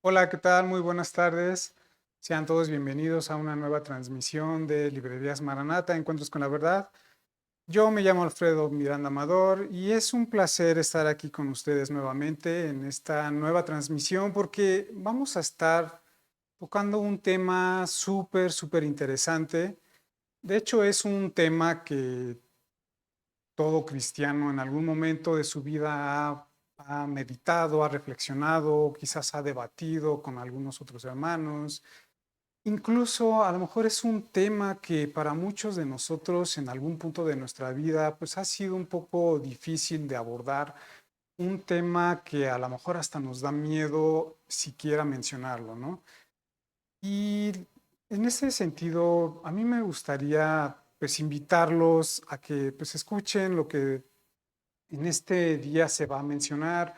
Hola, ¿qué tal? Muy buenas tardes. Sean todos bienvenidos a una nueva transmisión de Librerías Maranata, Encuentros con la Verdad. Yo me llamo Alfredo Miranda Amador y es un placer estar aquí con ustedes nuevamente en esta nueva transmisión porque vamos a estar tocando un tema súper interesante. De hecho, es un tema que todo cristiano en algún momento de su vida ha meditado, ha reflexionado, quizás ha debatido con algunos otros hermanos. Incluso a lo mejor es un tema que para muchos de nosotros en algún punto de nuestra vida pues ha sido un poco difícil de abordar, un tema que a lo mejor hasta nos da miedo siquiera mencionarlo, ¿no? Y en ese sentido, a mí me gustaría pues invitarlos a que pues escuchen lo que en este día se va a mencionar,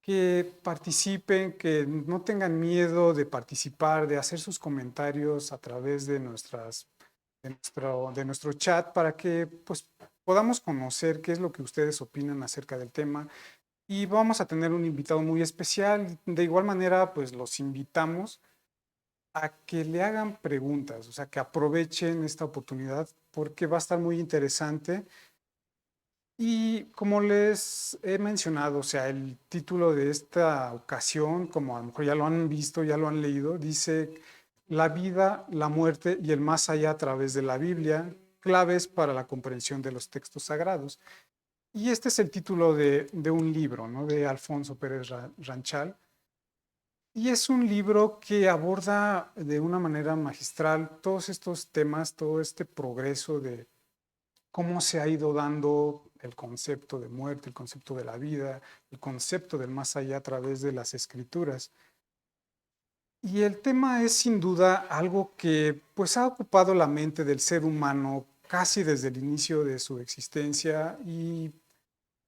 que participen, que no tengan miedo de participar, de hacer sus comentarios a través de de nuestro chat para que pues podamos conocer qué es lo que ustedes opinan acerca del tema. Y vamos a tener un invitado muy especial. De igual manera, pues los invitamos a que le hagan preguntas, o sea, que aprovechen esta oportunidad porque va a estar muy interesante. Y como les he mencionado, o sea, el título de esta ocasión, como a lo mejor ya lo han visto, ya lo han leído, dice La vida, la muerte y el más allá a través de la Biblia, claves para la comprensión de los textos sagrados. Y este es el título de un libro, ¿no? De Alfonso Pérez Ranchal. Y es un libro que aborda de una manera magistral todos estos temas, todo este progreso de cómo se ha ido dando el concepto de muerte, el concepto de la vida, el concepto del más allá a través de las escrituras. Y el tema es sin duda algo que pues ha ocupado la mente del ser humano casi desde el inicio de su existencia y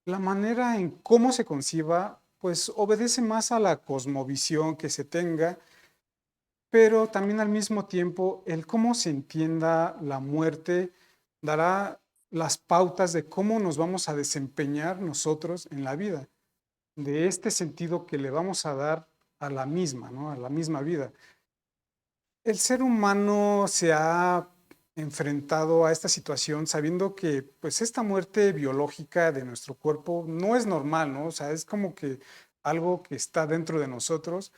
la manera en cómo se conciba pues obedece más a la cosmovisión que se tenga, pero también al mismo tiempo el cómo se entienda la muerte dará las pautas de cómo nos vamos a desempeñar nosotros en la vida, de este sentido que le vamos a dar a la misma, ¿no? A la misma vida. El ser humano se ha enfrentado a esta situación sabiendo que pues esta muerte biológica de nuestro cuerpo no es normal, ¿no? O sea, es como que algo que está dentro de nosotros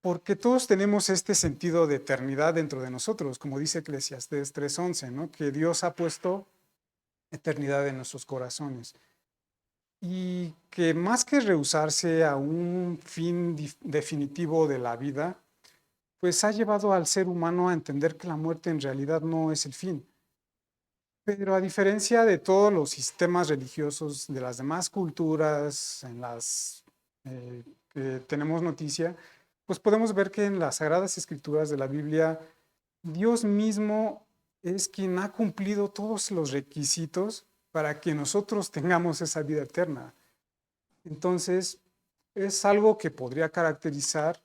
porque todos tenemos este sentido de eternidad dentro de nosotros, como dice Eclesiastés 3:11, ¿no? Que Dios ha puesto eternidad en nuestros corazones. Y que más que rehusarse a un fin definitivo de la vida, pues ha llevado al ser humano a entender que la muerte en realidad no es el fin. Pero a diferencia de todos los sistemas religiosos de las demás culturas en las que tenemos noticia, pues podemos ver que en las Sagradas Escrituras de la Biblia, Dios mismo es quien ha cumplido todos los requisitos para que nosotros tengamos esa vida eterna. Entonces, es algo que podría caracterizar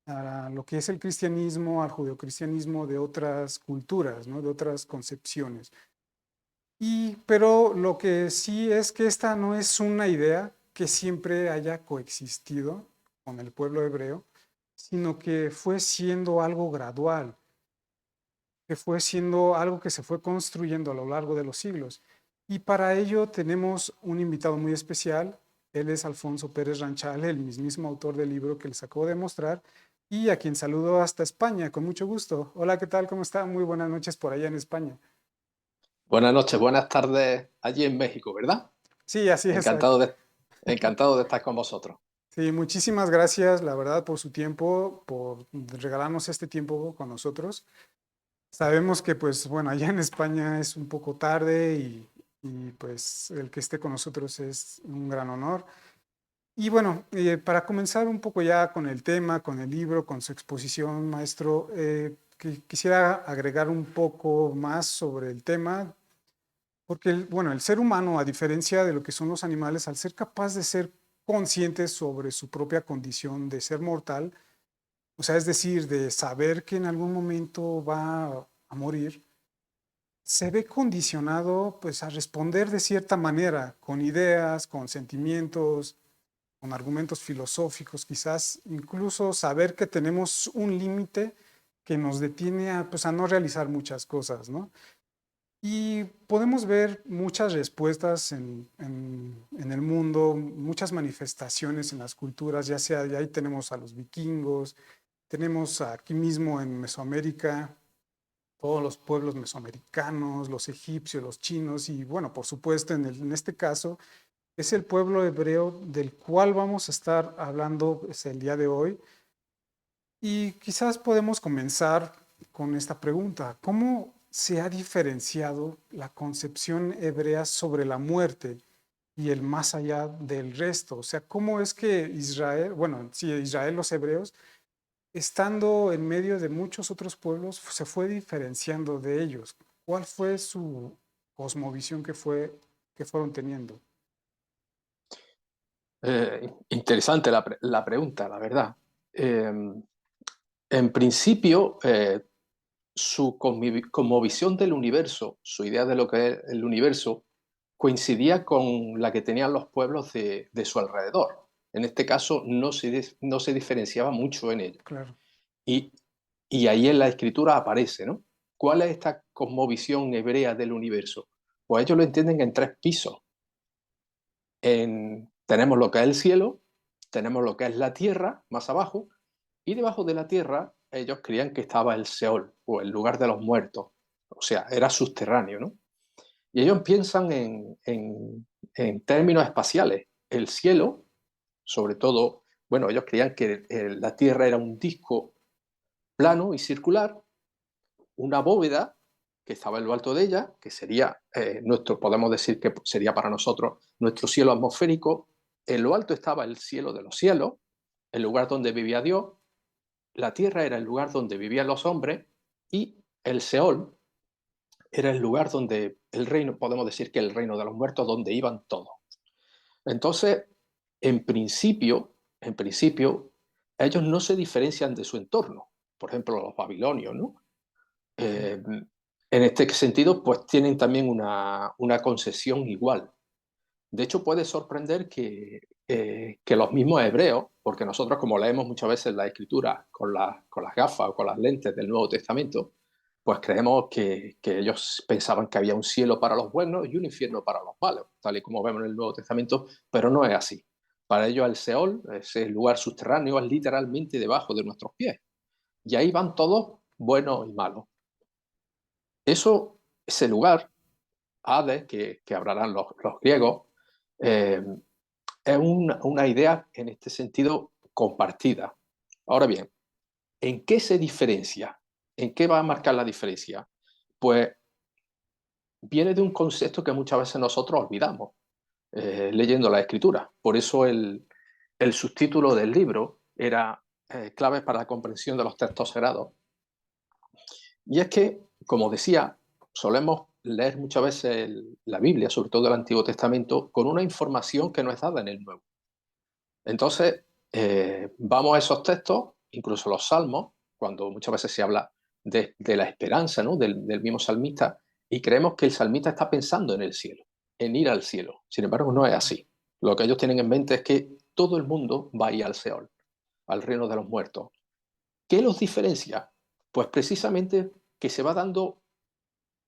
a lo que es el cristianismo, al judeocristianismo de otras culturas, ¿no? De otras concepciones. Pero lo que sí es que esta no es una idea que siempre haya coexistido con el pueblo hebreo, sino que fue siendo algo gradual, que fue siendo algo que se fue construyendo a lo largo de los siglos. Y para ello tenemos un invitado muy especial. Él es Alfonso Pérez Ranchal, el mismísimo autor del libro que les acabo de mostrar, y a quien saludo hasta España, con mucho gusto. Hola, ¿qué tal? ¿Cómo está? Muy buenas noches por allá en España. Buenas noches, buenas tardes allí en México, ¿verdad? Sí, así es. Encantado de, encantado de estar con vosotros. Sí, muchísimas gracias, la verdad, por su tiempo, por regalarnos este tiempo con nosotros. Sabemos que, pues, bueno, allá en España es un poco tarde pues el que esté con nosotros es un gran honor. Y bueno, para comenzar un poco ya con el tema, con el libro, con su exposición, maestro, quisiera agregar un poco más sobre el tema, porque, bueno, el ser humano, a diferencia de lo que son los animales, al ser capaz de ser consciente sobre su propia condición de ser mortal, o sea, es decir, de saber que en algún momento va a morir, se ve condicionado pues a responder de cierta manera, con ideas, con sentimientos, con argumentos filosóficos, quizás incluso saber que tenemos un límite que nos detiene a, pues, a no realizar muchas cosas, ¿no? Y podemos ver muchas respuestas en el mundo, muchas manifestaciones en las culturas, ya sea, y ahí tenemos a los vikingos, tenemos aquí mismo en Mesoamérica, todos los pueblos mesoamericanos, los egipcios, los chinos, y bueno, por supuesto, en este caso, es el pueblo hebreo del cual vamos a estar hablando pues, el día de hoy. Y quizás podemos comenzar con esta pregunta. ¿Cómo se ha diferenciado la concepción hebrea sobre la muerte y el más allá del resto? O sea, ¿cómo es que Israel, bueno, sí, Israel, los hebreos, estando en medio de muchos otros pueblos, se fue diferenciando de ellos? ¿Cuál fue su cosmovisión que fueron teniendo? Interesante la pregunta, la verdad. Eh, en principio, su cosmovisión del universo, su idea de lo que es el universo, coincidía con la que tenían los pueblos de su alrededor. En este caso, no se diferenciaba mucho en ello. Claro. Y, y ahí en la escritura aparece, ¿no? ¿Cuál es esta cosmovisión hebrea del universo? Pues ellos lo entienden en tres pisos. Tenemos lo que es el cielo, tenemos lo que es la tierra, más abajo, y debajo de la tierra ellos creían que estaba el Seol, o el lugar de los muertos. O sea, era subterráneo, ¿no? Y ellos piensan en términos espaciales. El cielo, sobre todo, bueno, ellos creían que la tierra era un disco plano y circular, una bóveda que estaba en lo alto de ella, que sería podemos decir que sería para nosotros nuestro cielo atmosférico. En lo alto estaba el cielo de los cielos, el lugar donde vivía Dios. La tierra era el lugar donde vivían los hombres y el Seol era el lugar donde el reino, podemos decir que el reino de los muertos, donde iban todos. Entonces, en principio, ellos no se diferencian de su entorno. Por ejemplo, los babilonios, ¿no? En este sentido, pues tienen también una concesión igual. De hecho, puede sorprender que los mismos hebreos, porque nosotros como leemos muchas veces la escritura con las gafas o con las lentes del Nuevo Testamento, pues creemos que ellos pensaban que había un cielo para los buenos y un infierno para los malos, tal y como vemos en el Nuevo Testamento, pero no es así. Para ellos el Seol, ese lugar subterráneo, es literalmente debajo de nuestros pies. Y ahí van todos buenos y malos. Ese lugar, Hades, que hablarán los griegos, eh, es una idea en este sentido compartida. Ahora bien, ¿en qué se diferencia? ¿En qué va a marcar la diferencia? Pues viene de un concepto que muchas veces nosotros olvidamos leyendo la escritura. Por eso el subtítulo del libro era claves para la comprensión de los textos sagrados. Y es que, como decía, solemos leer muchas veces la Biblia, sobre todo el Antiguo Testamento, con una información que no es dada en el Nuevo. Entonces, vamos a esos textos, incluso los salmos, cuando muchas veces se habla de la esperanza, ¿no? del mismo salmista, y creemos que el salmista está pensando en el cielo, en ir al cielo. Sin embargo, no es así. Lo que ellos tienen en mente es que todo el mundo va a ir al Seol, al reino de los muertos. ¿Qué los diferencia? Pues precisamente que se va dando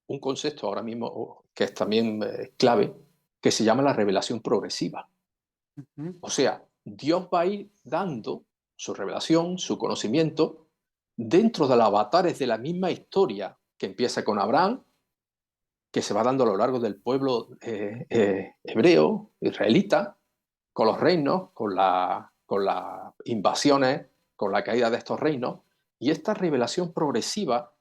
un concepto ahora mismo que es también clave, que se llama la revelación progresiva. Ujú. O sea, Dios va a ir dando su revelación, su conocimiento, dentro de los avatares de la misma historia que empieza con Abraham, que se va dando a lo largo del pueblo hebreo, israelita, con los reinos, con las invasiones, con la caída de estos reinos. Y esta revelación progresiva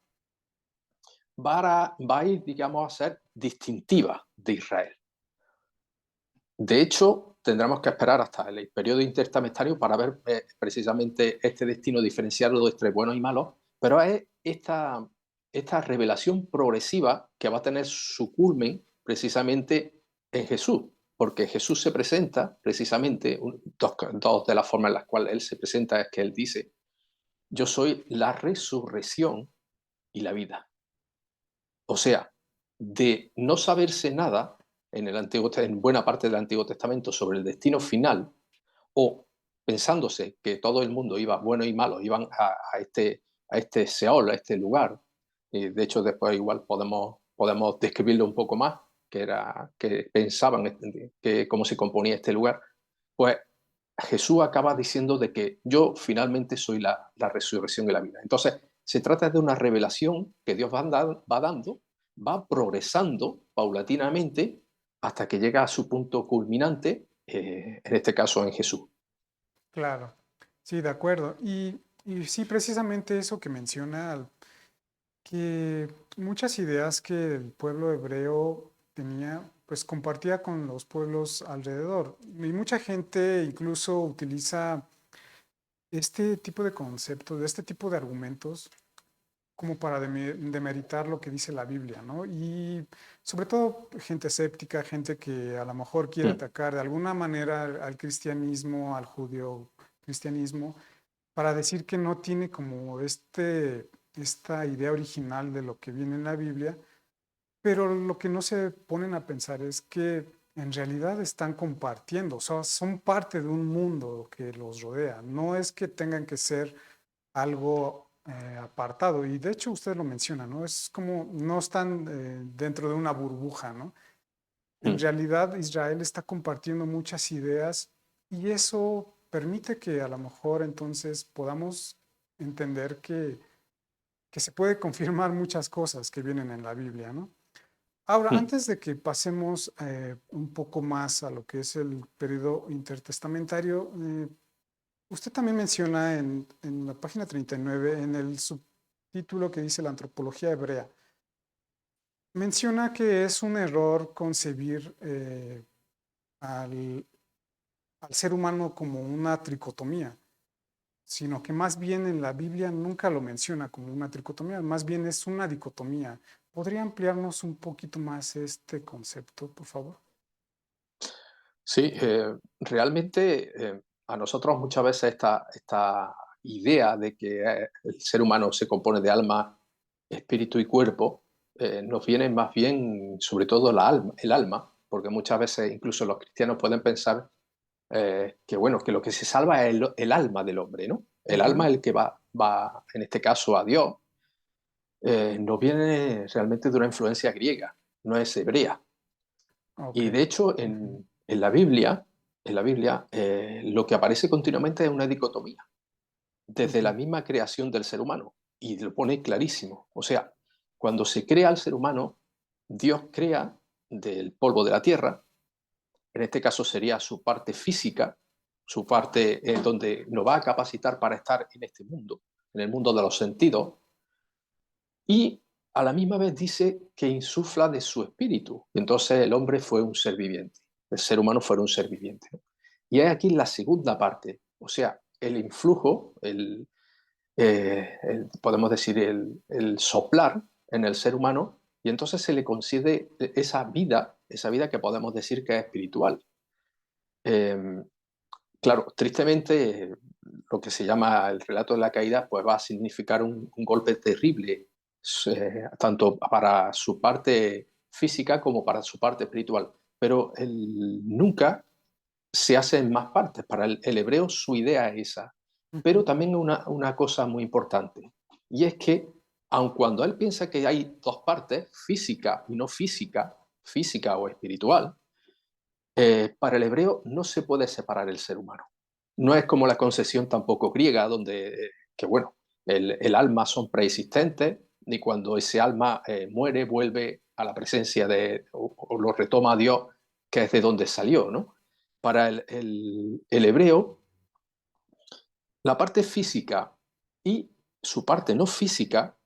va a ir, digamos, a ser distintiva de Israel. De hecho, tendremos que esperar hasta el periodo intertestamentario para ver precisamente este destino diferenciado entre buenos y malos, pero es esta revelación progresiva que va a tener su culmen precisamente en Jesús, porque Jesús se presenta precisamente, dos de las formas en las cuales Él se presenta es que Él dice, yo soy la resurrección y la vida. O sea, de no saberse nada en buena parte del Antiguo Testamento sobre el destino final, o pensándose que todo el mundo iba, bueno y malo, iban a este Seol, a este lugar. Y de hecho después igual podemos describirlo un poco más, que pensaban que cómo se componía este lugar. Pues Jesús acaba diciendo de que yo finalmente soy la resurrección y la vida. Entonces, se trata de una revelación que Dios va dando, va progresando paulatinamente hasta que llega a su punto culminante, en este caso en Jesús. Claro, sí, de acuerdo. Y sí, precisamente eso que menciona, que muchas ideas que el pueblo hebreo tenía, pues compartía con los pueblos alrededor. Y mucha gente incluso utiliza este tipo de conceptos, este tipo de argumentos como para demeritar lo que dice la Biblia, ¿no? Y sobre todo gente escéptica, gente que a lo mejor quiere Mm, atacar de alguna manera al cristianismo, al judío cristianismo, para decir que no tiene como esta idea original de lo que viene en la Biblia, pero lo que no se ponen a pensar es que en realidad están compartiendo, o sea, son parte de un mundo que los rodea, no es que tengan que ser algo apartado. Y de hecho usted lo menciona, ¿no? Es como no están dentro de una burbuja, ¿no? En mm, realidad Israel está compartiendo muchas ideas y eso permite que a lo mejor entonces podamos entender que se puede confirmar muchas cosas que vienen en la Biblia, ¿no? Ahora, mm. antes de que pasemos un poco más a lo que es el periodo intertestamentario, usted también menciona en la página 39, en el subtítulo que dice la antropología hebrea, menciona que es un error concebir al, al ser humano como una tricotomía, sino que más bien en la Biblia nunca lo menciona como una tricotomía, más bien es una dicotomía. ¿Podría ampliarnos un poquito más este concepto, por favor? Sí, realmente a nosotros muchas veces esta idea de que el ser humano se compone de alma, espíritu y cuerpo, nos viene más bien sobre todo el alma, porque muchas veces incluso los cristianos pueden pensar que bueno, que lo que se salva es el alma del hombre, ¿no? El alma Ujú. es el que va en este caso a Dios, nos viene realmente de una influencia griega, no es hebrea. Ok. Y de hecho, Ujú. en la Biblia, lo que aparece continuamente es una dicotomía, desde la Ujú. misma creación del ser humano, y lo pone clarísimo. O sea, cuando se crea al ser humano, Dios crea del polvo de la tierra, en este caso sería su parte física, su parte donde nos va a capacitar para estar en este mundo, en el mundo de los sentidos, y a la misma vez dice que insufla de su espíritu. Entonces el hombre fue un ser viviente, el ser humano fue un ser viviente, ¿no? Y es aquí la segunda parte, o sea, el influjo, podemos decir, el soplar en el ser humano, y entonces se le concede esa vida que podemos decir que es espiritual. Eh, claro, tristemente, lo que se llama el relato de la caída, pues va a significar un golpe terrible, tanto para su parte física como para su parte espiritual. Pero nunca se hace en más partes. Para el hebreo su idea es esa. Pero Ujú. también una cosa muy importante, y es que aun cuando él piensa que hay dos partes, física y no física, física o espiritual, para el hebreo no se puede separar el ser humano. No es como la concepción tampoco griega, donde, que bueno, el alma son preexistentes, ni cuando ese alma muere vuelve a la presencia o lo retoma a Dios, que es de donde salió, ¿no? Para el hebreo, la parte física y su parte no física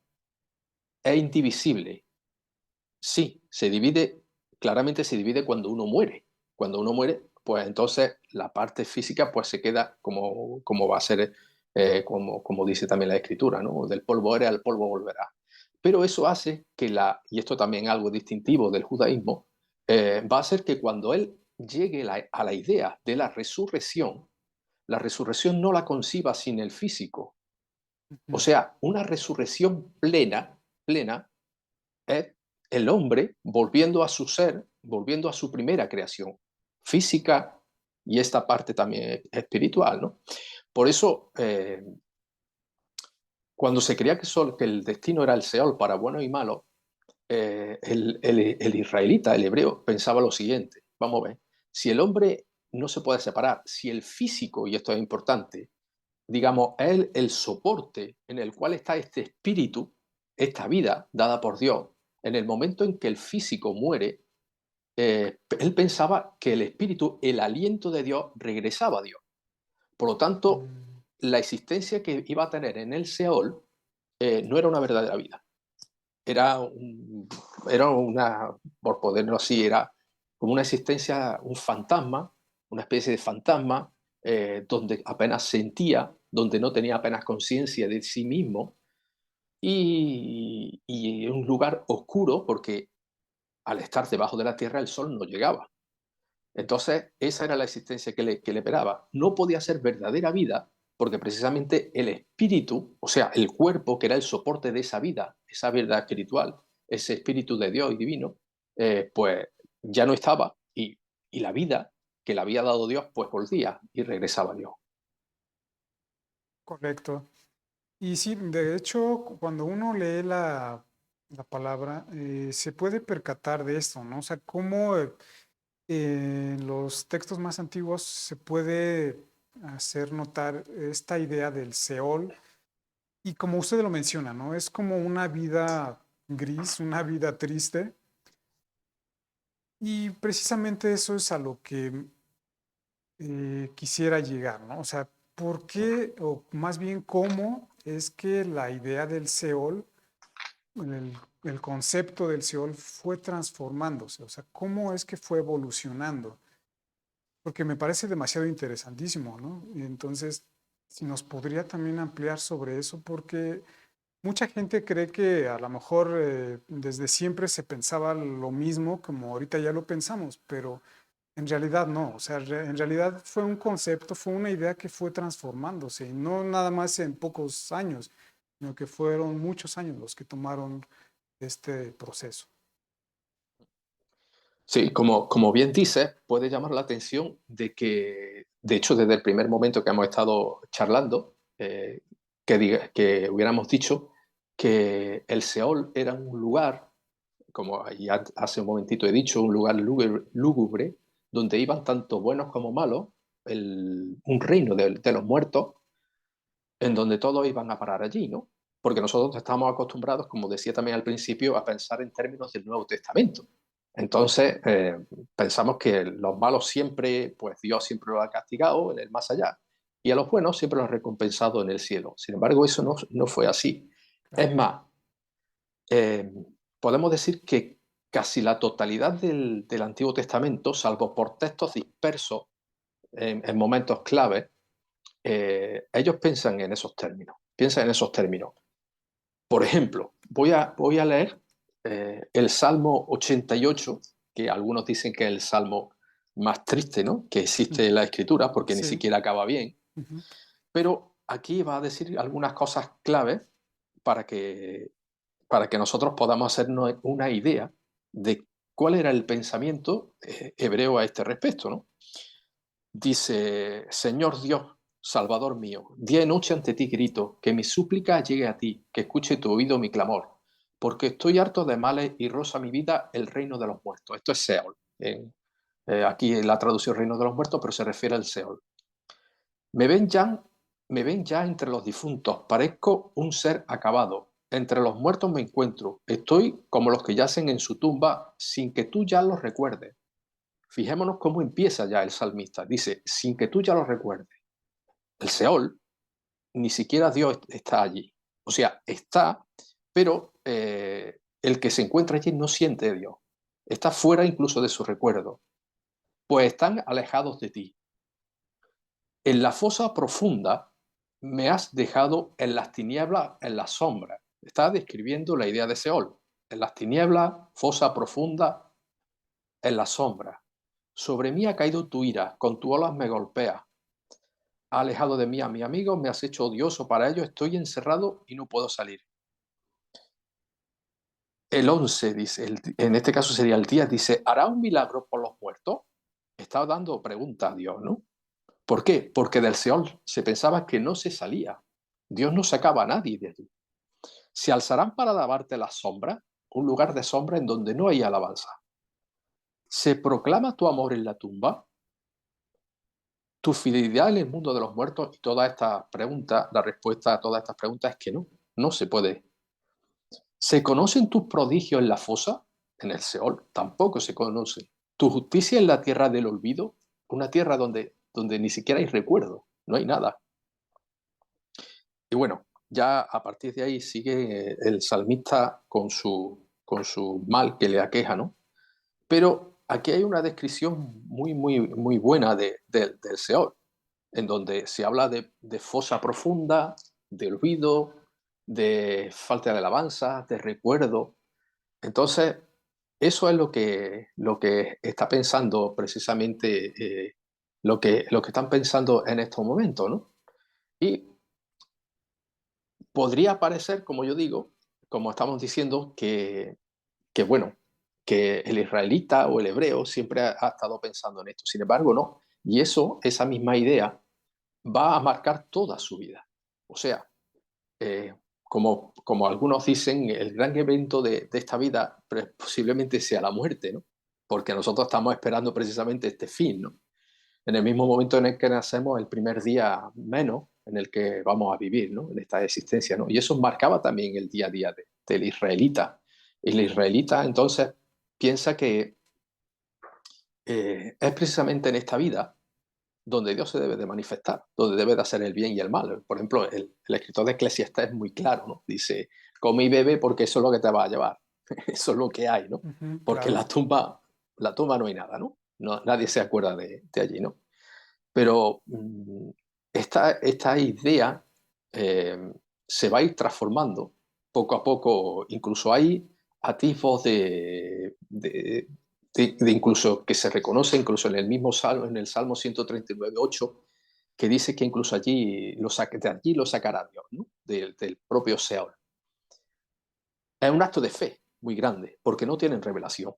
es indivisible. Sí, claramente se divide cuando uno muere. Cuando uno muere, pues entonces la parte física pues se queda como va a ser, como dice también la escritura, ¿no? Del polvo eres, al polvo volverá. Pero eso hace que y esto también es algo distintivo del judaísmo, va a hacer que cuando él llegue a la idea de la resurrección no la conciba sin el físico. O Ujú. sea, una resurrección plena, es el hombre volviendo a su ser, volviendo a su primera creación, física, y esta parte también es espiritual, ¿no? Por eso, cuando se creía que el destino era el Seol para buenos y malos, el israelita, el hebreo, pensaba lo siguiente: vamos a ver, si el hombre no se puede separar, si el físico, y esto es importante, digamos, es el soporte en el cual está este espíritu, esta vida dada por Dios, en el momento en que el físico muere, él pensaba que el espíritu, el aliento de Dios, regresaba a Dios. Por lo tanto, Mm, la existencia que iba a tener en el Seol no era una verdadera vida. Era, era una, por ponerlo así, era como una existencia, un fantasma, una especie de fantasma, donde apenas sentía, donde no tenía apenas conciencia de sí mismo, y un lugar oscuro porque al estar debajo de la tierra el sol no llegaba. Entonces, esa era la existencia que le esperaba. No podía ser verdadera vida porque precisamente el espíritu, o sea, el cuerpo que era el soporte de esa vida, esa verdad espiritual, ese espíritu de Dios y divino, pues ya no estaba y la vida que le había dado Dios, pues volvía y regresaba a Dios. correcto. Y sí, de hecho, cuando uno lee la palabra, se puede percatar de esto, ¿no? O sea, cómo en los textos más antiguos se puede hacer notar esta idea del Seol. Y como usted lo menciona, ¿no? Es como una vida gris, una vida triste. Y precisamente eso es a lo que quisiera llegar, ¿no? O sea, ¿por qué, o más bien cómo es que la idea del Seol, el, el concepto del Seol fue transformándose? O sea, ¿cómo es que fue evolucionando? Porque me parece demasiado interesantísimo, ¿no? Y entonces, si nos podría también ampliar sobre eso, porque mucha gente cree que a lo mejor desde siempre se pensaba lo mismo como ahorita ya lo pensamos, pero en realidad no. O sea, en realidad fue un concepto, fue una idea que fue transformándose y no nada más en pocos años, sino que fueron muchos años los que tomaron este proceso. Sí, como bien dices, puede llamar la atención de que, de hecho, desde el primer momento que hemos estado charlando, que hubiéramos dicho que el Seol era un lugar, como ya hace un momentito he dicho, un lugar lúgubre, donde iban tanto buenos como malos, un reino de los muertos, en donde todos iban a parar allí, ¿no? Porque nosotros estamos acostumbrados, como decía también al principio, a pensar en términos del Nuevo Testamento. Entonces, pensamos que los malos siempre, pues Dios siempre los ha castigado en el más allá, y a los buenos siempre los ha recompensado en el cielo. Sin embargo, eso no fue así. Es Claro. más, eh, podemos decir que casi la totalidad del Antiguo Testamento, salvo por textos dispersos en momentos clave, ellos piensan en esos términos. Por ejemplo, voy a leer el Salmo 88, que algunos dicen que es el salmo más triste, ¿no?, que existe en la Escritura, porque ni Sí. siquiera acaba bien, Ujú. pero aquí va a decir algunas cosas claves para que, para que nosotros podamos hacernos una idea de cuál era el pensamiento hebreo a este respecto, ¿no? Dice: Señor Dios, Salvador mío, día y noche ante ti grito, que mi súplica llegue a ti, que escuche tu oído mi clamor, porque estoy harto de males y roza mi vida el reino de los muertos. Esto es Seol. Aquí la traducción reino de los muertos, pero se refiere al Seol. Me ven ya, me ven ya entre los difuntos, parezco un ser acabado. Entre los muertos me encuentro, estoy como los que yacen en su tumba, sin que tú ya los recuerdes. Fijémonos cómo empieza ya el salmista. Dice, sin que tú ya lo recuerdes. El Seol, ni siquiera Dios está allí. O sea, está, pero el que se encuentra allí no siente a Dios. Está fuera incluso de su recuerdo. Pues están alejados de ti. En la fosa profunda me has dejado en las tinieblas, en la sombra. Está describiendo la idea de Seol. En las tinieblas, fosa profunda, en la sombra. Sobre mí ha caído tu ira, con tu olas me golpea. Ha alejado de mí a mi amigo, me has hecho odioso para ello, estoy encerrado y no puedo salir. El 11 dice, en este caso sería el día, dice, ¿hará un milagro por los muertos? está dando pregunta a Dios, ¿no? ¿Por qué? Porque del Seol se pensaba que no se salía. Dios no sacaba a nadie de allí. Se alzarán para lavarte las sombras, un lugar de sombra en donde no hay alabanza. ¿Se proclama tu amor en la tumba? ¿Tu fidelidad en el mundo de los muertos? Y todas estas preguntas, la respuesta a todas estas preguntas es que no, no se puede. ¿Se conocen tus prodigios en la fosa? En el Seol tampoco se conocen. ¿Tu justicia en la tierra del olvido? Una tierra donde ni siquiera hay recuerdo, no hay nada. Y bueno, ya a partir de ahí sigue el salmista con su mal que le aqueja, ¿no? Pero aquí hay una descripción muy, muy, muy buena del Seol, en donde se habla de fosa profunda, de olvido, de falta de alabanza, de recuerdo. Entonces, eso es lo que está pensando precisamente, lo que están pensando en estos momentos, ¿no? Y podría parecer, como yo digo, como estamos diciendo, que bueno, que el israelita o el hebreo siempre ha estado pensando en esto. Sin embargo, no. Y eso, esa misma idea, va a marcar toda su vida. O sea, eh, como algunos dicen, el gran evento de esta vida posiblemente sea la muerte, ¿no? Porque nosotros estamos esperando precisamente este fin, ¿no? En el mismo momento en el que nacemos, el primer día menos en el que vamos a vivir, ¿no? En esta existencia, ¿no? Y eso marcaba también el día a día del israelita. El israelita entonces piensa que es precisamente en esta vida donde Dios se debe de manifestar, donde debe de hacer el bien y el mal. Por ejemplo, el escritor de Eclesiastés es muy claro, ¿no? Dice, come y bebe porque eso es lo que te va a llevar. Eso es lo que hay, ¿no? Ujú, Porque claro. la tumba no hay nada, ¿no? Nadie se acuerda de allí, ¿no? Pero esta idea eh, se va a ir transformando poco a poco. Incluso hay atisbos de incluso que se reconoce incluso en el mismo salmo, en el Salmo 139:8, que dice que incluso de allí lo sacará Dios, ¿no? Del propio Seol. Es un acto de fe muy grande, porque no tienen revelación,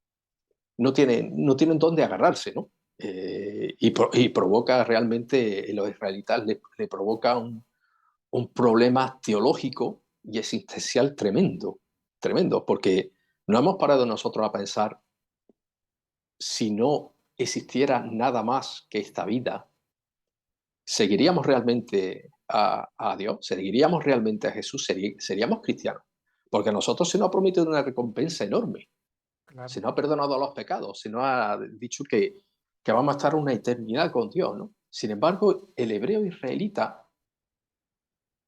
no tienen dónde agarrarse, ¿no? Y provoca realmente, en los israelitas le provoca un problema teológico y existencial tremendo, tremendo, porque no hemos parado nosotros a pensar si no existiera nada más que esta vida, ¿seguiríamos realmente a Dios? ¿Seguiríamos realmente a Jesús? ¿Seríamos cristianos? Porque a nosotros se nos ha prometido una recompensa enorme, Claro. se nos ha perdonado los pecados, se nos ha dicho que vamos a estar una eternidad con Dios, ¿no? Sin embargo, el hebreo israelita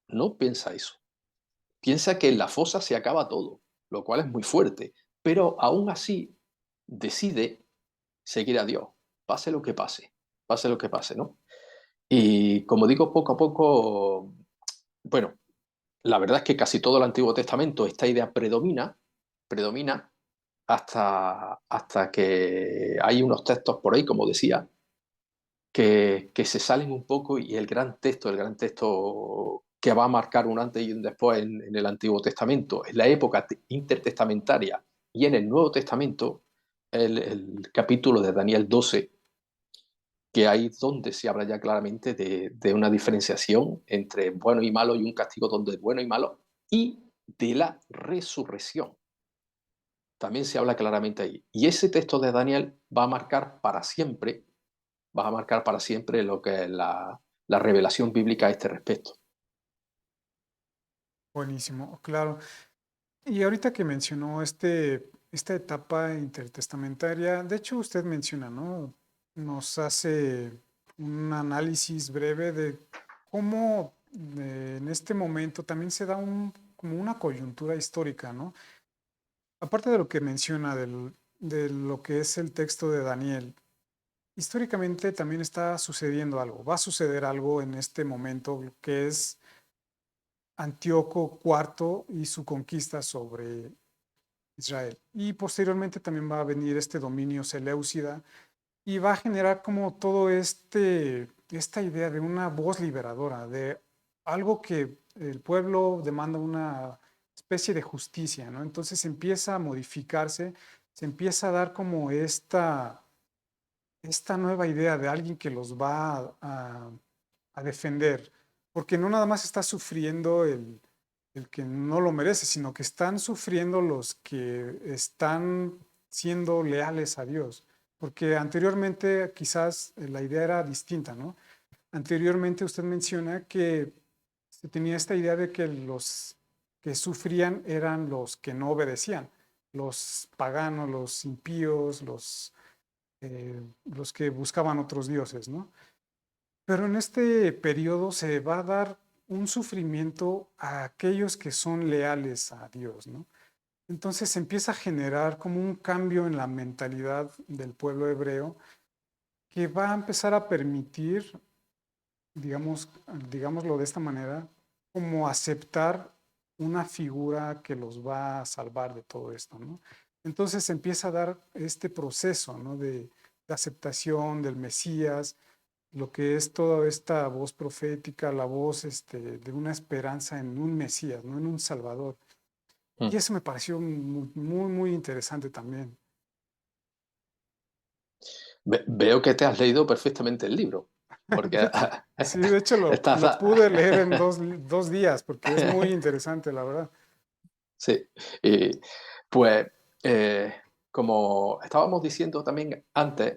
no piensa eso. Piensa que en la fosa se acaba todo, lo cual es muy fuerte, pero aún así decide seguir a Dios, pase lo que pase, ¿no? Y como digo, poco a poco, bueno, la verdad es que casi todo el Antiguo Testamento esta idea predomina hasta que hay unos textos por ahí, como decía, que se salen un poco y el gran texto que va a marcar un antes y un después en el Antiguo Testamento, en la época intertestamentaria y en el Nuevo Testamento, el capítulo de Daniel 12, que ahí donde se habla ya claramente de una diferenciación entre bueno y malo y un castigo donde es bueno y malo y de la resurrección. También se habla claramente ahí. Y ese texto de Daniel va a marcar para siempre lo que es la revelación bíblica a este respecto. Buenísimo, claro. Y ahorita que mencionó esta etapa intertestamentaria, de hecho usted menciona, ¿no? Nos hace un análisis breve de cómo en este momento también se da como una coyuntura histórica, ¿no? Aparte de lo que menciona de lo que es el texto de Daniel, históricamente también está sucediendo algo, va a suceder algo en este momento que es Antíoco IV y su conquista sobre Israel. Y posteriormente también va a venir este dominio seleucida y va a generar como todo esta idea de una voz liberadora, de algo que el pueblo demanda una especie de justicia, ¿no? Entonces empieza a modificarse, se empieza a dar como esta nueva idea de alguien que los va a defender, porque no nada más está sufriendo el que no lo merece, sino que están sufriendo los que están siendo leales a Dios, porque anteriormente quizás la idea era distinta, ¿no? Anteriormente usted menciona que se tenía esta idea de que los que sufrían eran los que no obedecían, los paganos, los impíos, los que buscaban otros dioses, ¿no? Pero en este periodo se va a dar un sufrimiento a aquellos que son leales a Dios, ¿no? Entonces se empieza a generar como un cambio en la mentalidad del pueblo hebreo que va a empezar a permitir, digamos, digámoslo de esta manera, como aceptar una figura que los va a salvar de todo esto, ¿no? Entonces se empieza a dar este proceso, ¿no? De aceptación del Mesías, lo que es toda esta voz profética, la voz de una esperanza en un Mesías, ¿no? En un Salvador. Y Mm. eso me pareció muy, muy, muy interesante también. Veo que te has leído perfectamente el libro, porque Sí, de hecho estás... lo pude leer en dos días porque es muy interesante, la verdad. Sí, y pues eh, como estábamos diciendo también antes,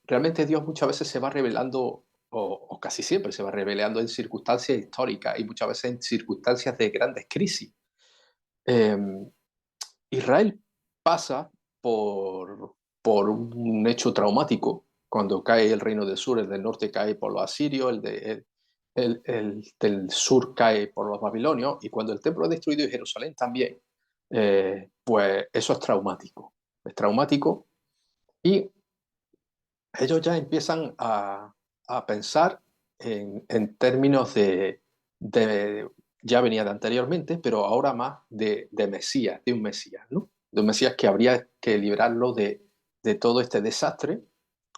realmente Dios muchas veces se va revelando, o casi siempre se va revelando en circunstancias históricas y muchas veces en circunstancias de grandes crisis. Eh, Israel pasa por un hecho traumático cuando cae el reino del sur, el del norte cae por los asirios, el del sur cae por los babilonios, y cuando el templo es destruido y Jerusalén también, pues eso es traumático. Es traumático y ellos ya empiezan a pensar en términos ya venía de anteriormente, pero ahora más de Mesías, de un Mesías, ¿no? De un Mesías que habría que librarlo de todo este desastre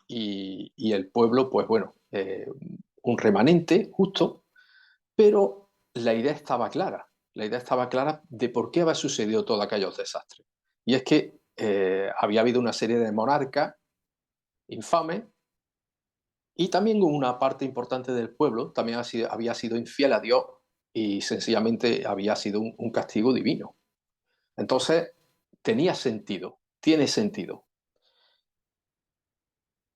y el pueblo, pues bueno, un remanente justo, pero la idea estaba clara. La idea estaba clara de por qué había sucedido todo aquellos desastres. Y es que había habido una serie de monarcas infames y también una parte importante del pueblo también había sido infiel a Dios y sencillamente había sido un castigo divino. Entonces, tenía sentido, tiene sentido.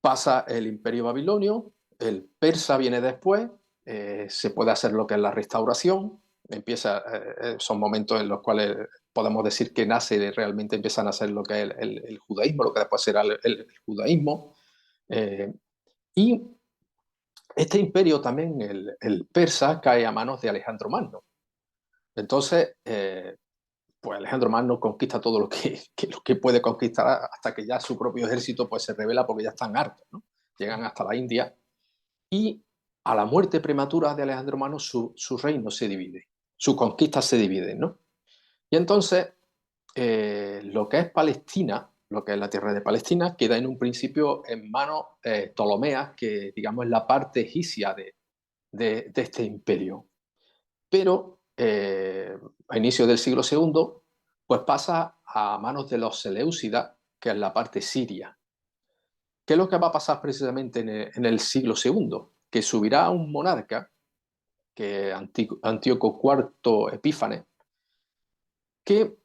Pasa el imperio babilonio, el persa viene después, se puede hacer lo que es la restauración, son momentos en los cuales podemos decir que realmente empiezan a hacer lo que es el judaísmo, lo que después será el judaísmo. eh, y Este imperio también, el persa, cae a manos de Alejandro Magno. Entonces, pues Alejandro Magno conquista todo lo que puede conquistar hasta que ya su propio ejército pues, se revela porque ya están hartos, ¿no? Llegan hasta la India y a la muerte prematura de Alejandro Magno su reino se divide, sus conquistas se dividen, ¿no? Y entonces lo que es Palestina, lo que es la tierra de Palestina, queda en un principio en manos ptolomeas, que digamos es la parte egipcia de este imperio. Pero a inicio del siglo segundo, pues pasa a manos de los seleucidas, que es la parte siria. ¿Qué es lo que va a pasar precisamente en el siglo segundo? Que subirá un monarca, que Antíoco IV Epífanes, que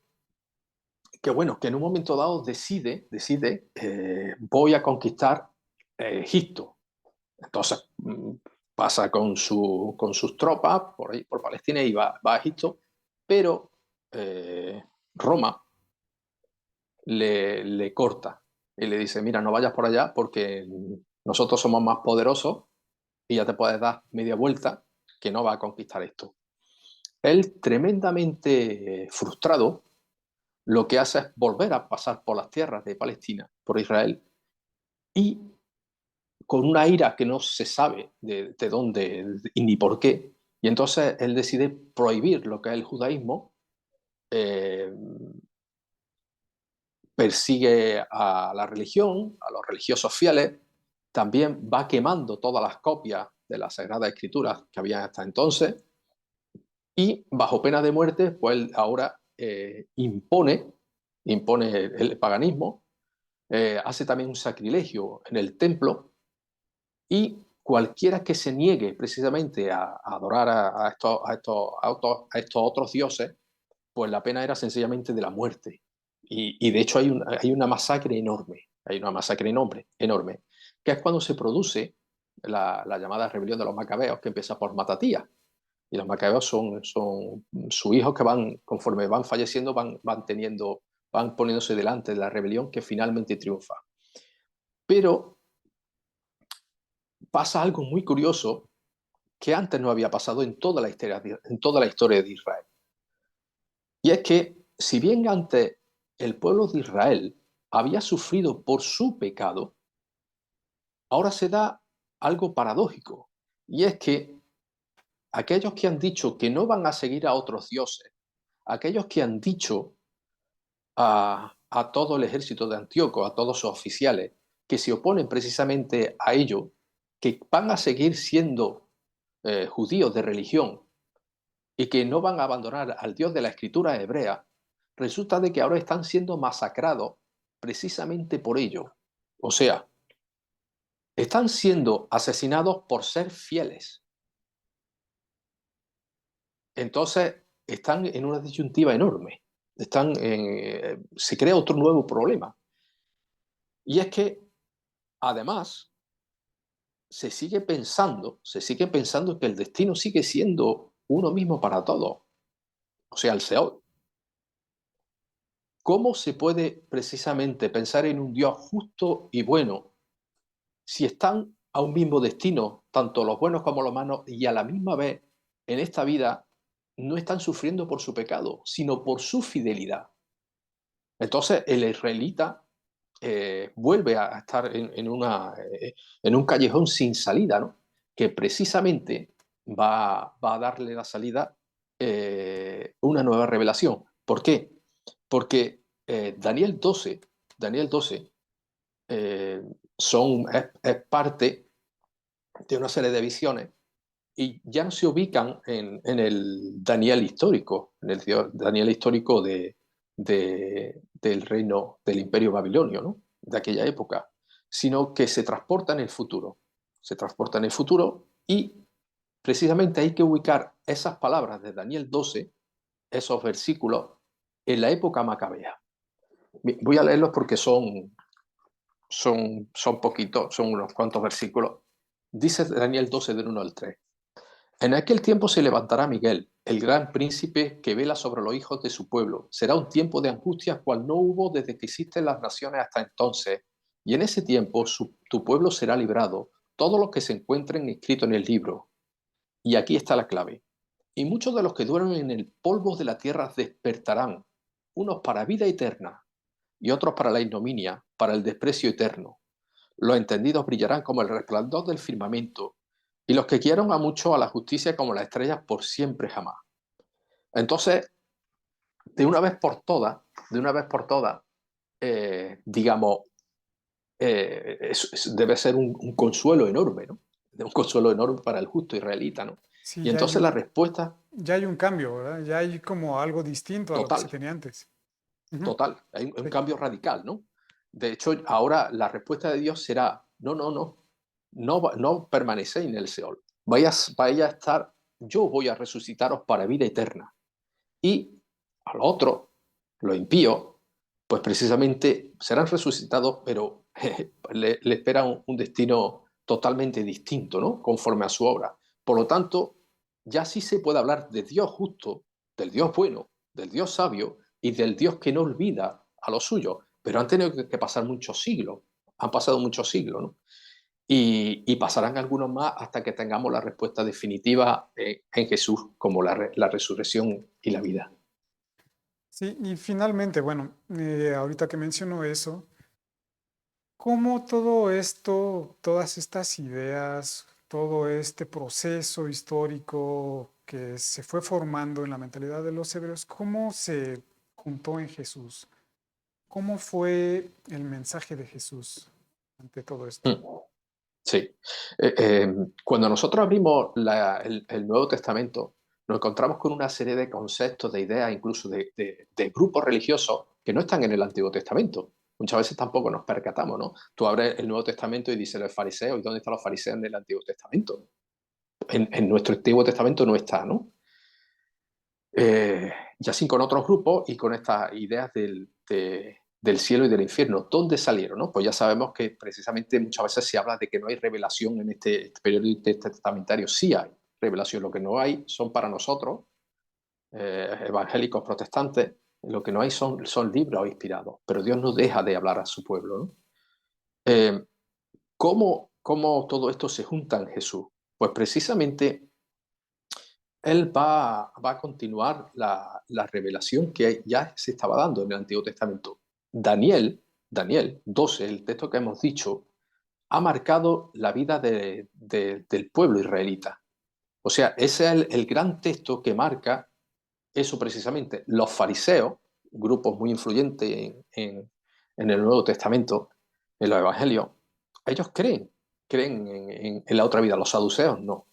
bueno, que en un momento dado decide voy a conquistar Egipto. Entonces pasa con sus tropas por ahí, por Palestina y va a Egipto, pero Roma le corta y le dice, mira, no vayas por allá porque nosotros somos más poderosos y ya te puedes dar media vuelta que no va a conquistar esto. Él, tremendamente frustrado, lo que hace es volver a pasar por las tierras de Palestina, por Israel, y con una ira que no se sabe de dónde y ni por qué, y entonces él decide prohibir lo que es el judaísmo, eh, persigue a la religión, a los religiosos fieles, también va quemando todas las copias de las Sagradas Escrituras que había hasta entonces, y bajo pena de muerte, pues él ahora impone el paganismo, hace también un sacrilegio en el templo, y cualquiera que se niegue precisamente a adorar a estos otros dioses, pues la pena era sencillamente de la muerte. Y de hecho hay una masacre enorme, hay una masacre enorme, enorme, que es cuando se produce la llamada rebelión de los macabeos, que empieza por Matatías. Y los macabeos son sus hijos que van, conforme van falleciendo, van poniéndose delante de la rebelión que finalmente triunfa. Pero pasa algo muy curioso que antes no había pasado en toda la historia de Israel. Y es que, si bien antes el pueblo de Israel había sufrido por su pecado, ahora se da algo paradójico. Y es que aquellos que han dicho que no van a seguir a otros dioses, aquellos que han dicho a todo el ejército de Antíoco, a todos sus oficiales, que se oponen precisamente a ello, que van a seguir siendo judíos de religión y que no van a abandonar al Dios de la escritura hebrea, resulta de que ahora están siendo masacrados precisamente por ello. O sea, están siendo asesinados por ser fieles. Entonces, están en una disyuntiva enorme. Se crea otro nuevo problema. Y es que, además, se sigue pensando que el destino sigue siendo uno mismo para todos, o sea, el Seol. ¿Cómo se puede precisamente pensar en un Dios justo y bueno si están a un mismo destino, tanto los buenos como los malos, y a la misma vez en esta vida no están sufriendo por su pecado, sino por su fidelidad? Entonces el israelita vuelve a estar en un callejón sin salida, ¿no? Que precisamente va a darle la salida una nueva revelación. ¿Por qué? Porque Daniel 12 eh, es parte de una serie de visiones y ya no se ubican en el Daniel histórico, en el Daniel histórico del reino del Imperio Babilonio, ¿no? De aquella época, sino que se transporta en el futuro. Se transporta en el futuro y precisamente hay que ubicar esas palabras de Daniel 12, esos versículos, en la época macabea. Voy a leerlos porque son poquitos, son unos cuantos versículos. Dice Daniel 12, del 1 al 3. En aquel tiempo se levantará Miguel, el gran príncipe que vela sobre los hijos de su pueblo. Será un tiempo de angustia cual no hubo desde que existen las naciones hasta entonces. Y en ese tiempo tu pueblo será librado, todos los que se encuentren escritos en el libro. Y aquí está la clave. Y muchos de los que duermen en el polvo de la tierra despertarán, unos para vida eterna y otros para la ignominia, para el desprecio eterno. Los entendidos brillarán como el resplandor del firmamento, y los que quieran a mucho a la justicia como las estrellas por siempre jamás. Entonces, de una vez por todas, digamos, debe ser un consuelo enorme, ¿no? Un consuelo enorme para el justo israelita, ¿no? Sí, Y entonces la respuesta, ya hay un cambio, ¿verdad? Ya hay como algo distinto a lo que se total, tenía antes. Ujú, total, hay un sí. cambio radical, ¿no? De hecho, ahora la respuesta de Dios será, no permanecéis en el Seol, vaya a estar, yo voy a resucitaros para vida eterna. Y al otro, los impíos, pues precisamente serán resucitados, pero le espera un destino totalmente distinto, ¿no? Conforme a su obra. Por lo tanto, ya sí se puede hablar de Dios justo, del Dios bueno, del Dios sabio y del Dios que no olvida a los suyos. Pero han tenido que pasar muchos siglos, han pasado muchos siglos, ¿no? Y pasarán algunos más hasta que tengamos la respuesta definitiva en Jesús como la resurrección y la vida. Sí, y finalmente, bueno, ahorita que menciono eso, ¿cómo todo esto, todas estas ideas, todo este proceso histórico que se fue formando en la mentalidad de los hebreos, cómo se juntó en Jesús? ¿Cómo fue el mensaje de Jesús ante todo esto? Mm, sí. Cuando nosotros abrimos el Nuevo Testamento, nos encontramos con una serie de conceptos, de ideas, incluso de grupos religiosos que no están en el Antiguo Testamento. muchas veces tampoco nos percatamos, ¿no? Tú abres el Nuevo Testamento y dices los fariseos, ¿y dónde están los fariseos en el Antiguo Testamento? En nuestro Antiguo Testamento no está, ¿no? Y así con otros grupos y con estas ideas del cielo y del infierno. ¿Dónde salieron? ¿No? Pues ya sabemos que precisamente muchas veces se habla de que no hay revelación en este periodo testamentario. Sí hay revelación, lo que no hay son para nosotros, evangélicos protestantes, lo que no hay son libros inspirados, pero Dios no deja de hablar a su pueblo, ¿no? Eh, ¿Cómo todo esto se junta en Jesús? Pues precisamente él va a continuar la revelación que ya se estaba dando en el Antiguo Testamento. Daniel 12, el texto que hemos dicho, ha marcado la vida del pueblo israelita. O sea, ese es el gran texto que marca eso precisamente. Los fariseos, grupos muy influyentes en el Nuevo Testamento, en los Evangelios, ellos creen en la otra vida. Los saduceos no,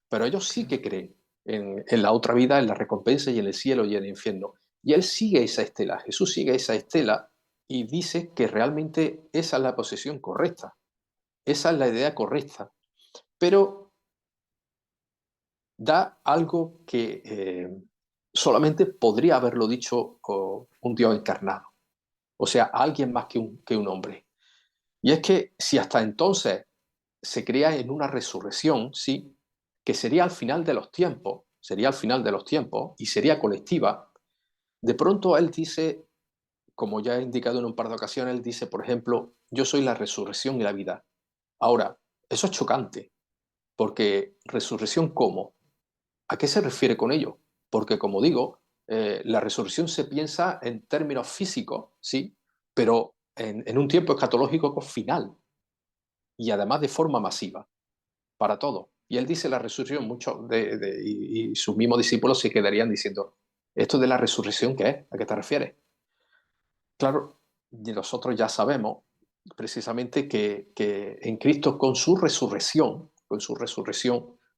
pero ellos sí que creen en la otra vida, en la recompensa y en el cielo y en el infierno. Y él sigue esa estela, Jesús sigue esa estela y dice que realmente esa es la posesión correcta, esa es la idea correcta, pero da algo que solamente podría haberlo dicho un Dios encarnado, o sea, alguien más que un hombre. Y es que si hasta entonces se crea en una resurrección, sí, que sería al final de los tiempos, sería al final de los tiempos y sería colectiva, de pronto él dice, como ya he indicado en un par de ocasiones, él dice, por ejemplo, yo soy la resurrección y la vida. Ahora, eso es chocante, porque resurrección ¿cómo? ¿A qué se refiere con ello? Porque, como digo, la resurrección se piensa en términos físicos, sí, pero en un tiempo escatológico final y además de forma masiva para todo. Y él dice la resurrección, muchos y sus mismos discípulos se quedarían diciendo, ¿esto de la resurrección qué es? ¿A qué te refieres? Claro, y nosotros ya sabemos precisamente que en Cristo con su resurrección,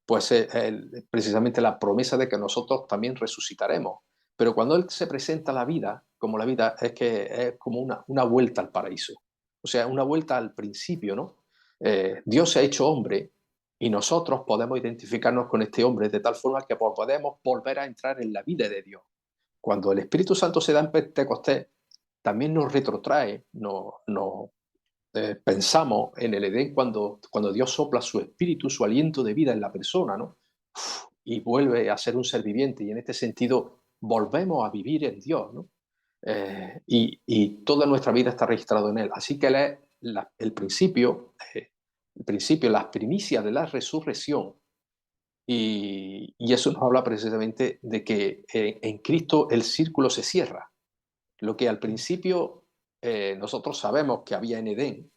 pues es precisamente la promesa de que nosotros también resucitaremos. Pero cuando Él se presenta a la vida, como la vida es que es como una vuelta al paraíso, o sea, una vuelta al principio, ¿no? Dios se ha hecho hombre y nosotros podemos identificarnos con este hombre de tal forma que podemos volver a entrar en la vida de Dios. Cuando el Espíritu Santo se da en Pentecostés, también nos retrotrae, pensamos en el Edén cuando Dios sopla su espíritu, su aliento de vida en la persona, ¿no? Y vuelve a ser un ser viviente. Y en este sentido, volvemos a vivir en Dios, ¿no? Y toda nuestra vida está registrado en Él. Así que Él es el principio, las primicias de la resurrección. Y eso nos habla precisamente de que en Cristo el círculo se cierra. Lo que al principio nosotros sabemos que había en Edén,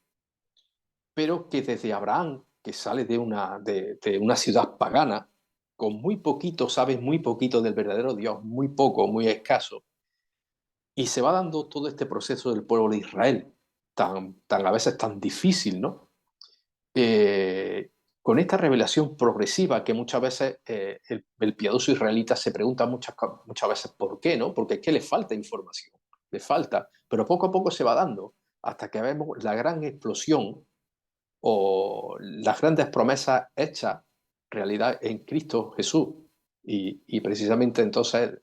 pero que desde Abraham, que sale de una ciudad pagana, con muy poquito, sabe muy poquito del verdadero Dios, muy poco, muy escaso, y se va dando todo este proceso del pueblo de Israel, tan a veces tan difícil, ¿no? Eh, con esta revelación progresiva que muchas veces el piadoso israelita se pregunta muchas veces por qué, ¿no? Porque es que le falta información, le falta, pero poco a poco se va dando hasta que vemos la gran explosión o las grandes promesas hechas realidad en Cristo Jesús. Y precisamente entonces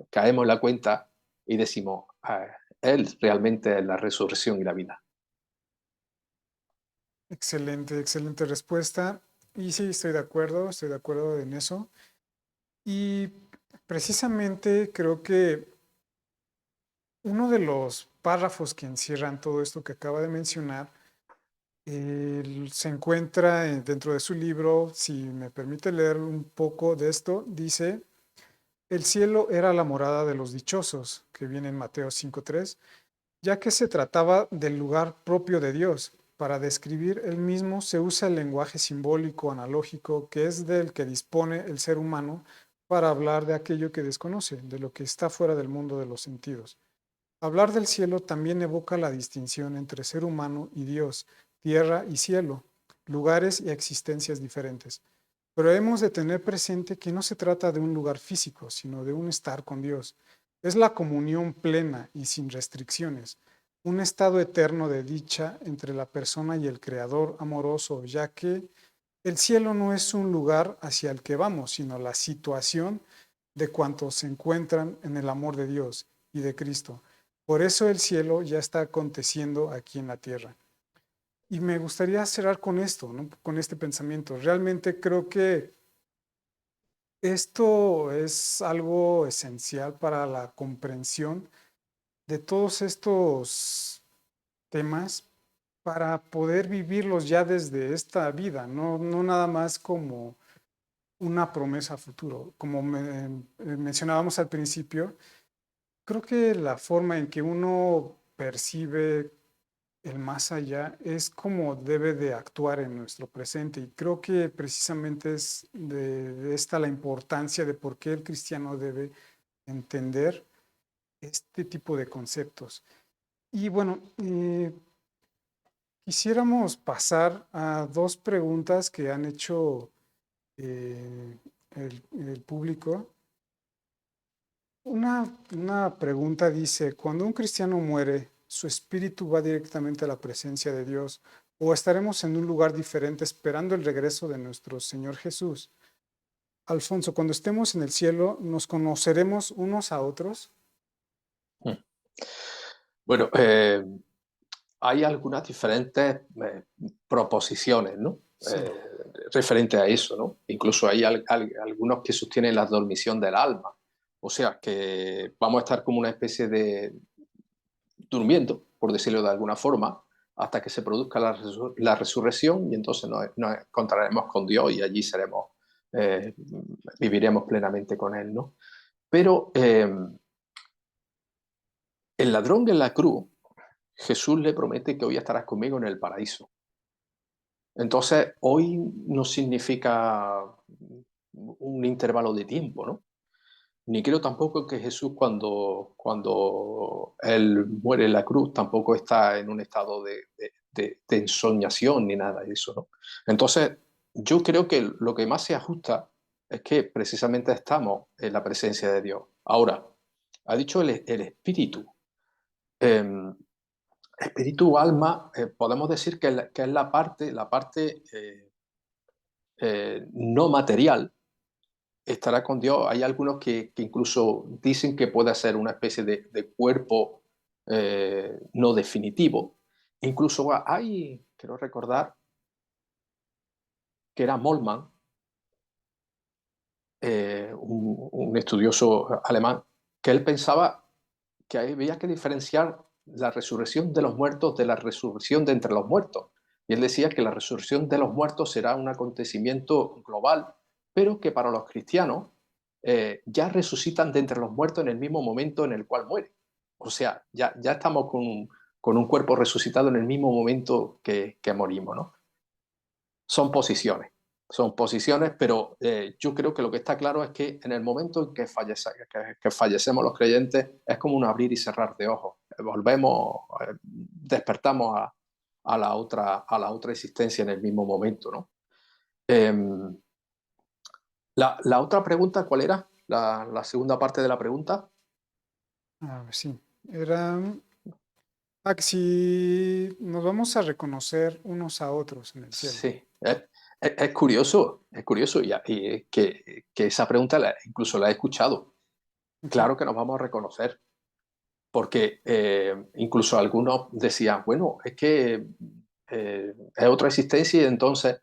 caemos en la cuenta y decimos, "Ah, Él realmente es la resurrección y la vida". Excelente, excelente respuesta. Y sí, estoy de acuerdo en eso. Y precisamente creo que uno de los párrafos que encierran todo esto que acaba de mencionar se encuentra dentro de su libro, si me permite leer un poco de esto, dice, el cielo era la morada de los dichosos, que viene en Mateo 5.3, ya que se trataba del lugar propio de Dios. Para describir el mismo se usa el lenguaje simbólico analógico que es del que dispone el ser humano para hablar de aquello que desconoce, de lo que está fuera del mundo de los sentidos. Hablar del cielo también evoca la distinción entre ser humano y Dios, tierra y cielo, lugares y existencias diferentes. Pero hemos de tener presente que no se trata de un lugar físico, sino de un estar con Dios. Es la comunión plena y sin restricciones, un estado eterno de dicha entre la persona y el Creador amoroso, ya que el cielo no es un lugar hacia el que vamos, sino la situación de cuantos se encuentran en el amor de Dios y de Cristo. Por eso el cielo ya está aconteciendo aquí en la tierra. Y me gustaría cerrar con esto, ¿no? Con este pensamiento. Realmente creo que esto es algo esencial para la comprensión de todos estos temas para poder vivirlos ya desde esta vida, no nada más como una promesa a futuro. Como mencionábamos al principio, creo que la forma en que uno percibe el más allá es como debe de actuar en nuestro presente. Y creo que precisamente es de esta la importancia de por qué el cristiano debe entender este tipo de conceptos. Y bueno, quisiéramos pasar a dos preguntas que han hecho el público. Una pregunta dice, cuando un cristiano muere, ¿su espíritu va directamente a la presencia de Dios o estaremos en un lugar diferente esperando el regreso de nuestro Señor Jesús? Alfonso, cuando estemos en el cielo, ¿nos conoceremos unos a otros? Mm. Bueno, hay algunas diferentes proposiciones, ¿no? Sí, Referente a eso, ¿no? Incluso hay algunos que sostienen la dormición del alma. O sea, que vamos a estar como una especie de durmiendo, por decirlo de alguna forma, hasta que se produzca la resurrección y entonces nos encontraremos con Dios y allí seremos, viviremos plenamente con Él, ¿no? Pero el ladrón en la cruz, Jesús le promete que hoy estarás conmigo en el paraíso. Entonces, hoy no significa un intervalo de tiempo, ¿no? Ni creo tampoco que Jesús cuando Él muere en la cruz tampoco está en un estado de ensoñación ni nada de eso, ¿no? Entonces, yo creo que lo que más se ajusta es que precisamente estamos en la presencia de Dios. Ahora, ha dicho el espíritu. Em, espíritu, alma, podemos decir que es la parte no material estará con Dios. Hay algunos que incluso dicen que puede ser una especie de cuerpo no definitivo. Incluso hay, quiero recordar, que era Moltmann, un estudioso alemán, que él pensaba que había que diferenciar la resurrección de los muertos de la resurrección de entre los muertos. Y él decía que la resurrección de los muertos será un acontecimiento global, pero que para los cristianos ya resucitan de entre los muertos en el mismo momento en el cual mueren. O sea, ya estamos con un cuerpo resucitado en el mismo momento que morimos, ¿no? Son posiciones, son posiciones, pero yo creo que lo que está claro es que en el momento en que fallecemos los creyentes es como un abrir y cerrar de ojos. Volvemos, despertamos a la otra existencia en el mismo momento, ¿no? Em, la otra pregunta, ¿cuál era? La segunda parte de la pregunta. sí. Era que si nos vamos a reconocer unos a otros en el cielo. Sí, es curioso y que esa pregunta incluso la he escuchado. Ujú. Claro que nos vamos a reconocer, porque incluso algunos decían, bueno, es que es otra existencia y entonces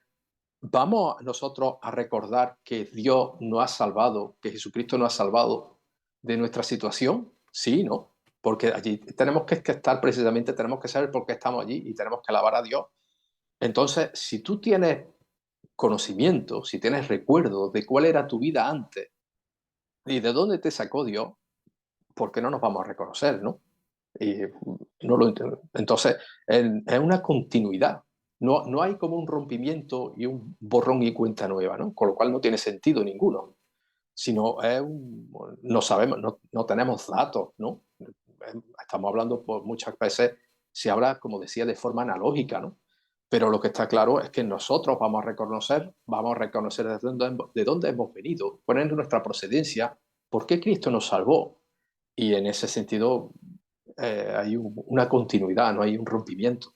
vamos nosotros a recordar que Dios nos ha salvado, que Jesucristo nos ha salvado de nuestra situación. Sí, ¿no? Porque allí tenemos que estar precisamente, tenemos que saber por qué estamos allí y tenemos que alabar a Dios. Entonces, si tú tienes conocimiento, si tienes recuerdo de cuál era tu vida antes y de dónde te sacó Dios, ¿por qué no nos vamos a reconocer, no? Y no lo entiendo. Entonces, es una continuidad. No hay como un rompimiento y un borrón y cuenta nueva, ¿no? Con lo cual no tiene sentido ninguno, sino no sabemos, no tenemos datos, ¿no? Estamos hablando por muchas veces, se habla, como decía, de forma analógica, ¿no? Pero lo que está claro es que nosotros vamos a reconocer de dónde hemos venido, poner nuestra procedencia, por qué Cristo nos salvó. Y en ese sentido, hay una continuidad, no hay un rompimiento.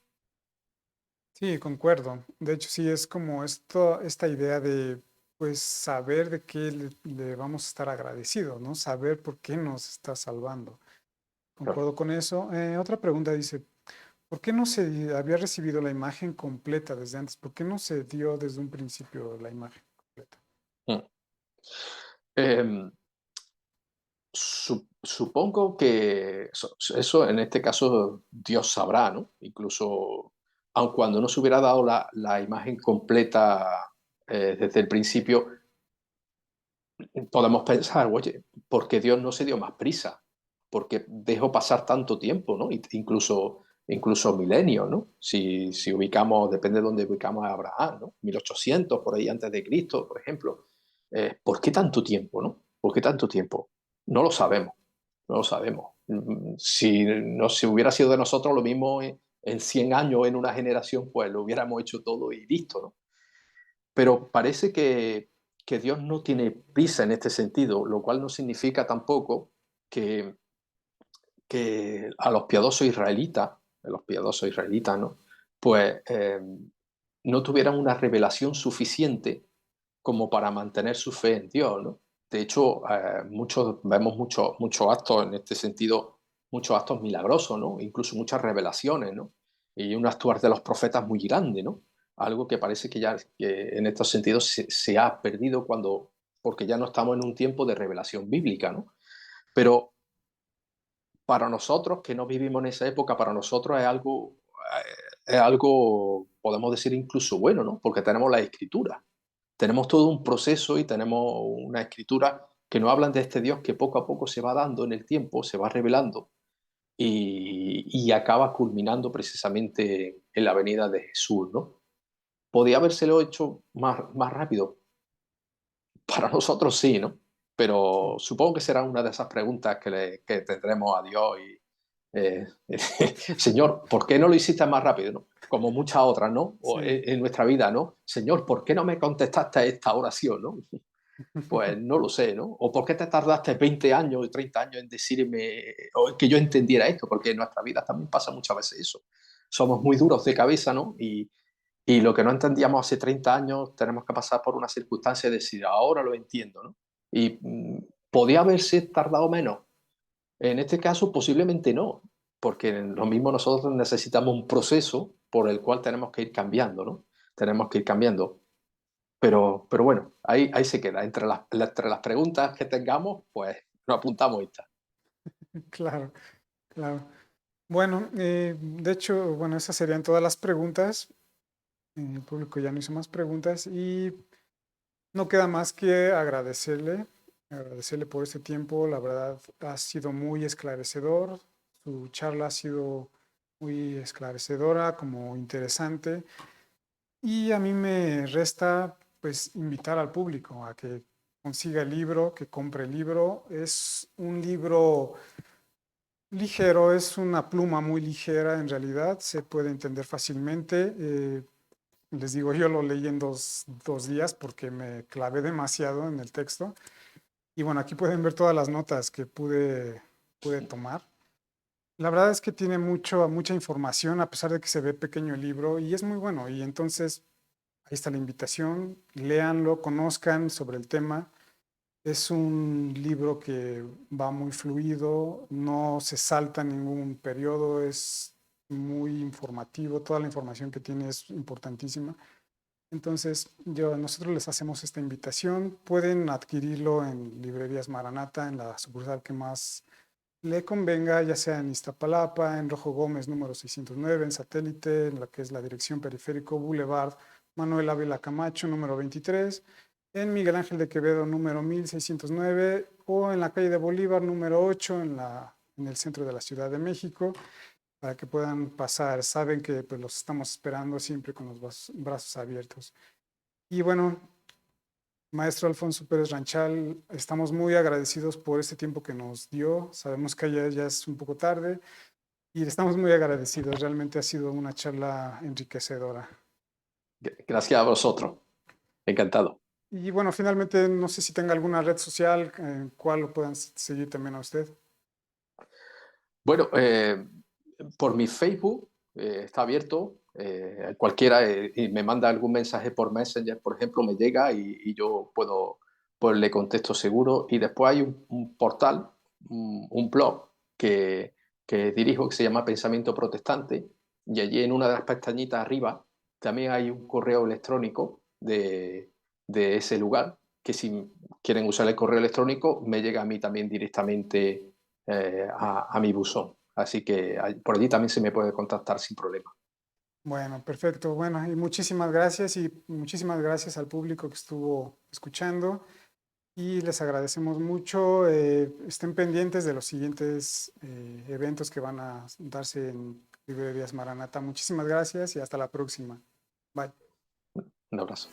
Sí, concuerdo. De hecho, sí, es como esta idea de, pues, saber de qué le vamos a estar agradecidos, ¿no? Saber por qué nos está salvando. Claro. Concuerdo con eso. Otra pregunta dice, ¿por qué no se había recibido la imagen completa desde antes? ¿Por qué no se dio desde un principio la imagen completa? Mm. Em, Supongo que eso en este caso Dios sabrá, ¿no? Incluso aun cuando no se hubiera dado la imagen completa desde el principio, podemos pensar, oye, ¿por qué Dios no se dio más prisa? ¿Por qué dejó pasar tanto tiempo, ¿no? Incluso milenios, ¿no? Si ubicamos, depende de dónde ubicamos a Abraham, ¿no? 1800, por ahí antes de Cristo, por ejemplo. ¿Por qué tanto tiempo, no? ¿Por qué tanto tiempo? No lo sabemos, no lo sabemos. Si no si hubiera sido de nosotros lo mismo en 100 años, en una generación, pues lo hubiéramos hecho todo y listo, ¿no? Pero parece que Dios no tiene prisa en este sentido, lo cual no significa tampoco que, que a los piadosos israelitas, ¿no? Pues no tuvieran una revelación suficiente como para mantener su fe en Dios, ¿no? De hecho, vemos muchos actos en este sentido, muchos actos milagrosos, ¿no? Incluso muchas revelaciones, ¿no? Y un actuar de los profetas muy grande, ¿no? Algo que parece que en estos sentidos se ha perdido porque ya no estamos en un tiempo de revelación bíblica, ¿no? Pero para nosotros que no vivimos en esa época, para nosotros es algo, podemos decir, incluso bueno, ¿no? Porque tenemos la escritura. Tenemos todo un proceso y tenemos una escritura que nos hablan de este Dios que poco a poco se va dando en el tiempo, se va revelando y acaba culminando precisamente en la venida de Jesús, ¿no? ¿Podía habérselo hecho más rápido? Para nosotros sí, ¿no? Pero Sí. supongo que será una de esas preguntas que tendremos a Dios y, Señor, ¿por qué no lo hiciste más rápido? ¿No? Como muchas otras, ¿no? O Sí. en nuestra vida, ¿no? Señor, ¿por qué no me contestaste a esta oración? ¿No? Pues no lo sé, ¿no? ¿O por qué te tardaste 20 años y 30 años en decirme o que yo entendiera esto? Porque en nuestra vida también pasa muchas veces eso. Somos muy duros de cabeza, ¿no? Y lo que no entendíamos hace 30 años tenemos que pasar por una circunstancia de decir, ahora lo entiendo, ¿no? Y podía haberse tardado menos. En este caso, posiblemente no, porque lo mismo nosotros necesitamos un proceso por el cual tenemos que ir cambiando, ¿no? Tenemos que ir cambiando. Pero bueno, ahí se queda. Entre las preguntas que tengamos, pues nos apuntamos esta. Claro, claro. Bueno, de hecho, bueno, esas serían todas las preguntas. El público ya no hizo más preguntas y no queda más que agradecerle por este tiempo. La verdad ha sido muy esclarecedor. Su charla ha sido muy esclarecedora, como interesante. Y a mí me resta, pues, invitar al público a que consiga el libro, que compre el libro. Es un libro ligero, es una pluma muy ligera en realidad, se puede entender fácilmente. Les digo, yo lo leí en dos días porque me clavé demasiado en el texto. Y bueno, aquí pueden ver todas las notas que pude tomar. La verdad es que tiene mucha información, a pesar de que se ve pequeño el libro, y es muy bueno. Y entonces, ahí está la invitación, léanlo, conozcan sobre el tema. Es un libro que va muy fluido, no se salta ningún periodo, es muy informativo, toda la información que tiene es importantísima. Entonces, nosotros les hacemos esta invitación. Pueden adquirirlo en librerías Maranata, en la sucursal que más le convenga, ya sea en Iztapalapa, en Rojo Gómez número 609, en Satélite, en la que es la dirección Periférico Boulevard Manuel Ávila Camacho número 23, en Miguel Ángel de Quevedo número 1609 o en la calle de Bolívar número 8 en el centro de la Ciudad de México para que puedan pasar. Saben que pues, los estamos esperando siempre con los brazos abiertos. Y bueno, maestro Alfonso Pérez Ranchal, estamos muy agradecidos por este tiempo que nos dio. Sabemos que ya es un poco tarde y estamos muy agradecidos. Realmente ha sido una charla enriquecedora. Gracias a vosotros. Encantado. Y bueno, finalmente, no sé si tenga alguna red social en cual lo puedan seguir también a usted. Bueno, por mi Facebook está abierto. Cualquiera y me manda algún mensaje por Messenger, por ejemplo, me llega y yo puedo, pues le contesto seguro. Y después hay un portal, un blog que dirijo que se llama Pensamiento Protestante. Y allí en una de las pestañitas arriba también hay un correo electrónico de ese lugar, que si quieren usar el correo electrónico me llega a mí también directamente a mi buzón. Así que por allí también se me puede contactar sin problema. Bueno, perfecto. Bueno, y muchísimas gracias al público que estuvo escuchando y les agradecemos mucho. Estén pendientes de los siguientes eventos que van a darse en Librerías Maranata. Muchísimas gracias y hasta la próxima. Bye. Un abrazo.